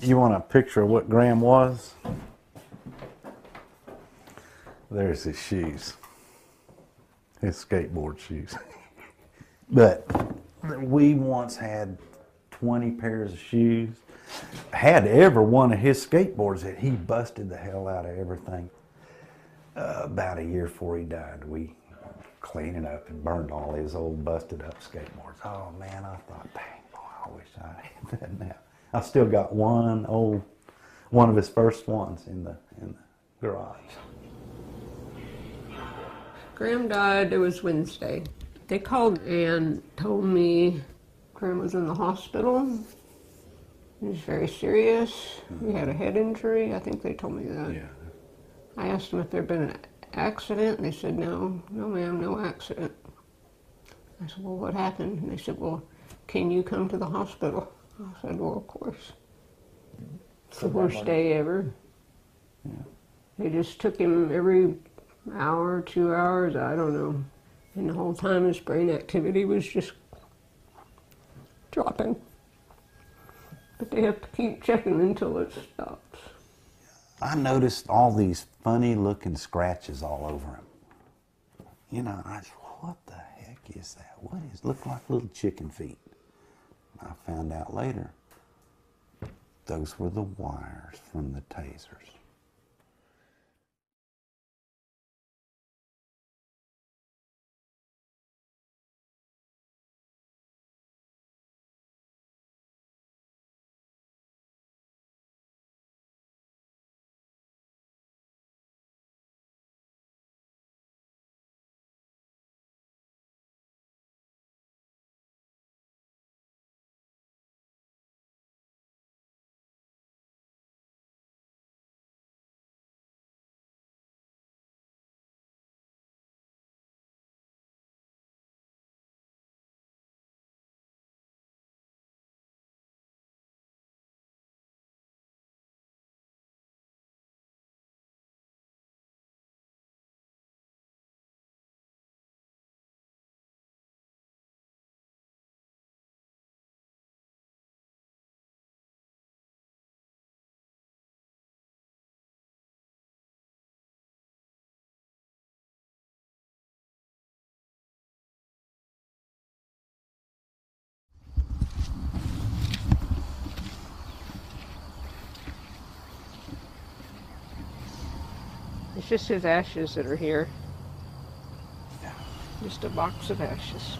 You want a picture of what Graham was? There's his shoes. His skateboard shoes. But we once had 20 pairs of shoes. Had every one of his skateboards that he busted the hell out of everything. About a year before he died, we cleaned it up and burned all his old busted up skateboards. Oh man, I thought, dang, boy, I wish I had that now. I still got one of his first ones in the garage. Graham died, it was Wednesday. They called and told me Graham was in the hospital. He was very serious. He had a head injury. I think they told me that. Yeah. I asked them if there had been an accident, and they said, no ma'am, no accident. I said, well, what happened? And they said, well, can you come to the hospital? I said, well, of course. It's the worst day ever. Yeah. They just took him every hour, 2 hours, I don't know. And the whole time his brain activity was just dropping. But they have to keep checking until it stops. I noticed all these funny looking scratches all over him. You know, I said, what the heck is that? What is, look like little chicken feet. I found out later, those were the wires from the tasers. It's just his ashes that are here. Yeah. Just a box of ashes.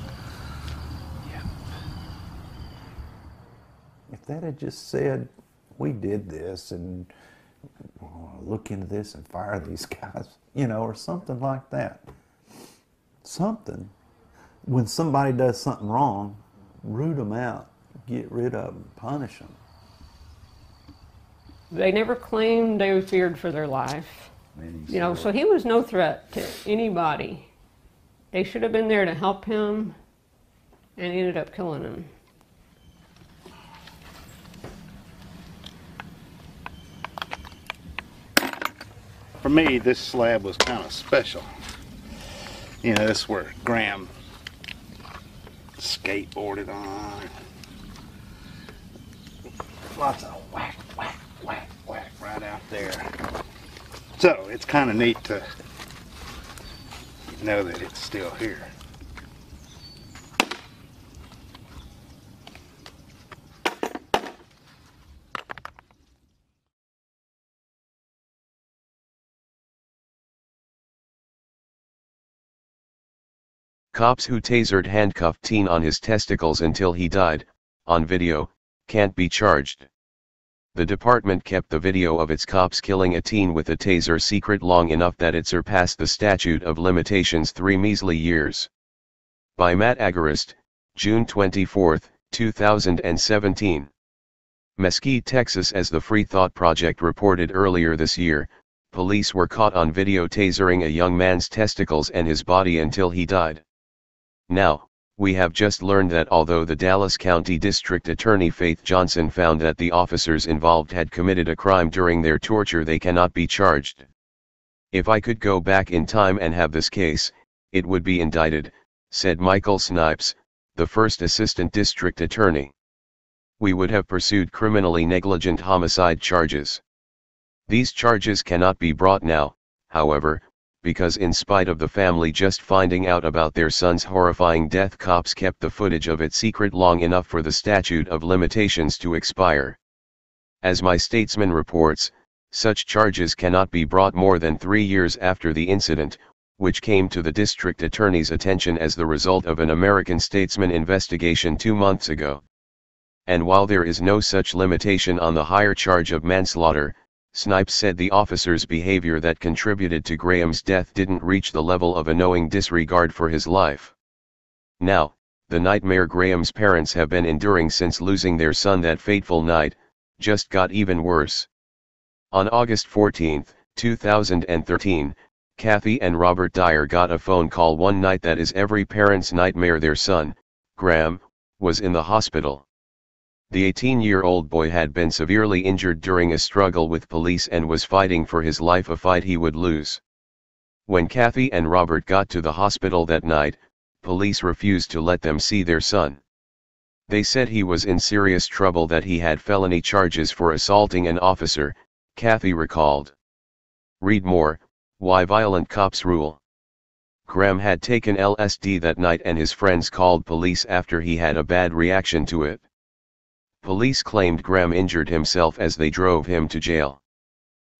Yeah. If that had just said, we did this and look into this and fire these guys, you know, or something like that. Something. When somebody does something wrong, root them out, get rid of them, punish them. They never claimed they were feared for their life. You know, so he was no threat to anybody. They should have been there to help him and ended up killing him. For me, this slab was kind of special. You know, this is where Graham skateboarded on. Lots of whack, whack, whack, whack right out there. So it's kind of neat to know that it's still here. Cops who tasered handcuffed teen on his testicles until he died, on video, can't be charged. The department kept the video of its cops killing a teen with a taser secret long enough that it surpassed the statute of limitations 3 measly years. By Matt Agarist, June 24, 2017. Mesquite, Texas. As the Free Thought Project reported earlier this year, police were caught on video tasering a young man's testicles and his body until he died. Now, we have just learned that although the Dallas County District Attorney Faith Johnson found that the officers involved had committed a crime during their torture, they cannot be charged. If I could go back in time and have this case, it would be indicted, said Michael Snipes, the first assistant district attorney. we would have pursued criminally negligent homicide charges. These charges cannot be brought now, however, because in spite of the family just finding out about their son's horrifying death, cops kept the footage of it secret long enough for the statute of limitations to expire. As My Statesman reports, such charges cannot be brought more than 3 years after the incident, which came to the district attorney's attention as the result of an American Statesman investigation 2 months ago. And while there is no such limitation on the higher charge of manslaughter, Snipes said the officer's behavior that contributed to Graham's death didn't reach the level of a knowing disregard for his life. Now, the nightmare Graham's parents have been enduring since losing their son that fateful night, just got even worse. On August 14, 2013, Kathy and Robert Dyer got a phone call one night that is every parent's nightmare. Their son, Graham, was in the hospital. The 18-year-old boy had been severely injured during a struggle with police and was fighting for his life, a fight he would lose. When Kathy and Robert got to the hospital that night, police refused to let them see their son. They said he was in serious trouble, that he had felony charges for assaulting an officer, Kathy recalled. Read more, Why Violent Cops Rule. Graham had taken LSD that night and his friends called police after he had a bad reaction to it. Police claimed Graham injured himself as they drove him to jail.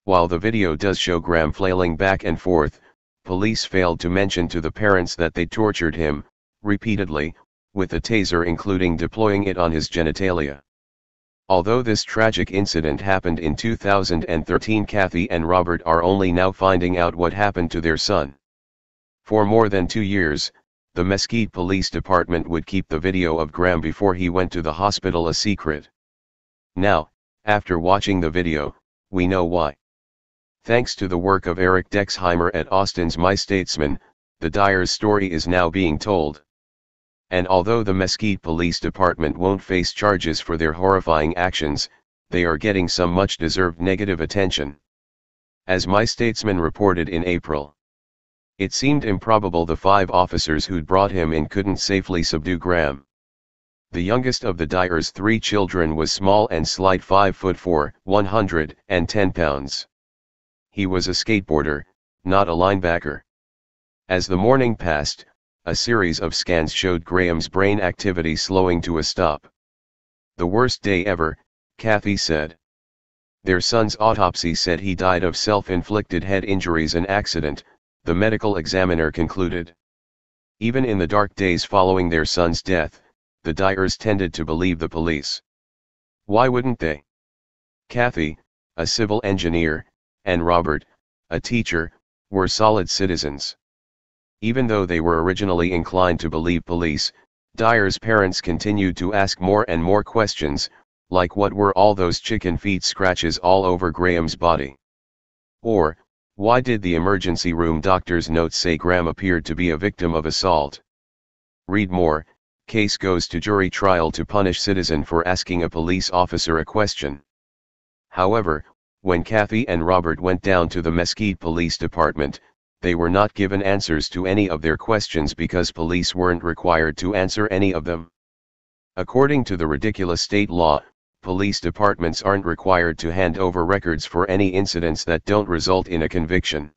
While the video does show Graham flailing back and forth, police failed to mention to the parents that they tortured him, repeatedly, with a taser, including deploying it on his genitalia. Although this tragic incident happened in 2013, Kathy and Robert are only now finding out what happened to their son. For more than 2 years, the Mesquite Police Department would keep the video of Graham before he went to the hospital a secret. Now, after watching the video, we know why. Thanks to the work of Eric Dexheimer at Austin's My Statesman, the Dyer's story is now being told. And although the Mesquite Police Department won't face charges for their horrifying actions, they are getting some much-deserved negative attention. As My Statesman reported in April, it seemed improbable the 5 officers who'd brought him in couldn't safely subdue Graham. The youngest of the Dyer's 3 children was small and slight, 5'4", 110 pounds. He was a skateboarder, not a linebacker. As the morning passed, a series of scans showed Graham's brain activity slowing to a stop. The worst day ever, Kathy said. Their son's autopsy said he died of self-inflicted head injuries, an accident, the medical examiner concluded. Even in the dark days following their son's death, the Dyers tended to believe the police. Why wouldn't they? Kathy, a civil engineer, and Robert, a teacher, were solid citizens. Even though they were originally inclined to believe police, Dyer's parents continued to ask more and more questions, like what were all those chicken feet scratches all over Graham's body? Or, why did the emergency room doctor's notes say Graham appeared to be a victim of assault? Read more, Case goes to jury trial to punish citizen for asking a police officer a question. However, when Kathy and Robert went down to the Mesquite Police Department, they were not given answers to any of their questions because police weren't required to answer any of them. According to the ridiculous state law, police departments aren't required to hand over records for any incidents that don't result in a conviction.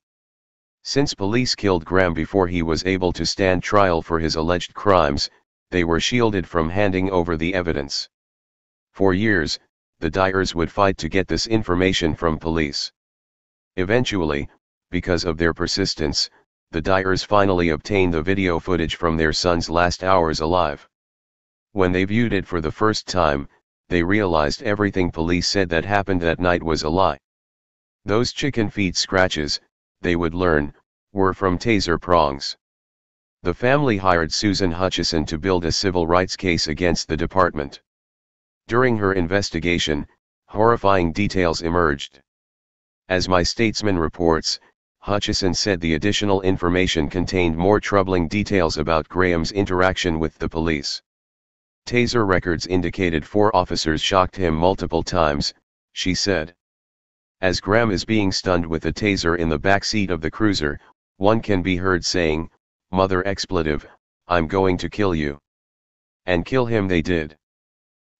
Since police killed Graham before he was able to stand trial for his alleged crimes, they were shielded from handing over the evidence. For years, the Dyers would fight to get this information from police. Eventually, because of their persistence, the Dyers finally obtained the video footage from their son's last hours alive. When they viewed it for the first time, they realized everything police said that happened that night was a lie. Those chicken feet scratches, they would learn, were from taser prongs. The family hired Susan Hutchison to build a civil rights case against the department. During her investigation, horrifying details emerged. As My Statesman reports, Hutchison said the additional information contained more troubling details about Graham's interaction with the police. Taser records indicated 4 officers shocked him multiple times, she said. As Graham is being stunned with a taser in the back seat of the cruiser, one can be heard saying, "Mother expletive, I'm going to kill you." And kill him they did.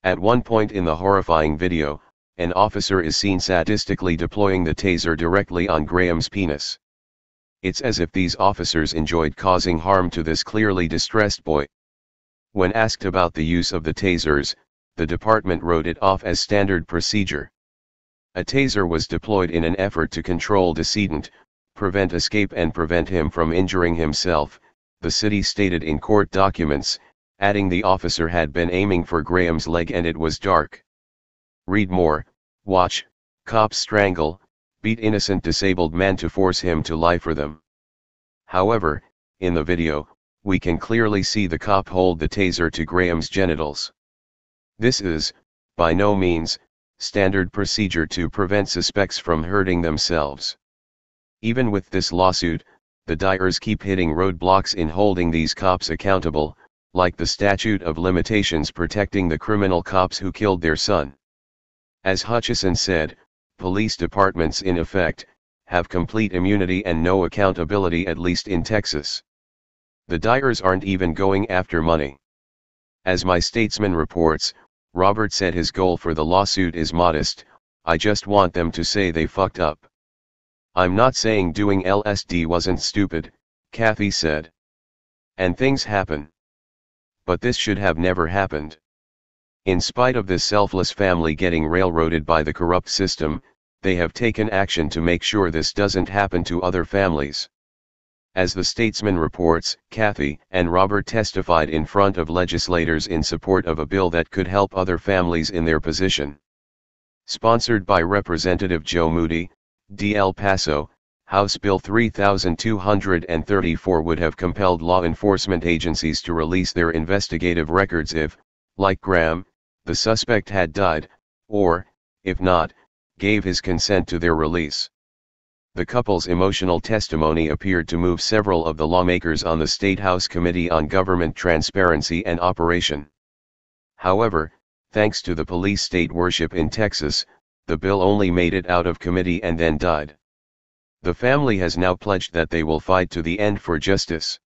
At one point in the horrifying video, an officer is seen sadistically deploying the taser directly on Graham's penis. It's as if these officers enjoyed causing harm to this clearly distressed boy. When asked about the use of the tasers, the department wrote it off as standard procedure. A taser was deployed in an effort to control decedent, prevent escape and prevent him from injuring himself, the city stated in court documents, adding the officer had been aiming for Graham's leg and it was dark. Read more. Watch, cops strangle, beat innocent disabled man to force him to lie for them. However, in the video, we can clearly see the cop hold the taser to Graham's genitals. This is, by no means, standard procedure to prevent suspects from hurting themselves. Even with this lawsuit, the Dyers keep hitting roadblocks in holding these cops accountable, like the statute of limitations protecting the criminal cops who killed their son. As Hutchison said, police departments in effect, have complete immunity and no accountability, at least in Texas. The Dyers aren't even going after money. As My Statesman reports, Robert said his goal for the lawsuit is modest: "I just want them to say they fucked up. I'm not saying doing LSD wasn't stupid," Kathy said. "And things happen. But this should have never happened. In spite of this selfless family getting railroaded by the corrupt system, they have taken action to make sure this doesn't happen to other families." As the Statesman reports, Kathy and Robert testified in front of legislators in support of a bill that could help other families in their position. Sponsored by Representative Joe Moody, D. El Paso, House Bill 3234 would have compelled law enforcement agencies to release their investigative records if, like Graham, the suspect had died, or, if not, gave his consent to their release. The couple's emotional testimony appeared to move several of the lawmakers on the State House Committee on Government Transparency and Operation. However, thanks to the police state worship in Texas, the bill only made it out of committee and then died. The family has now pledged that they will fight to the end for justice.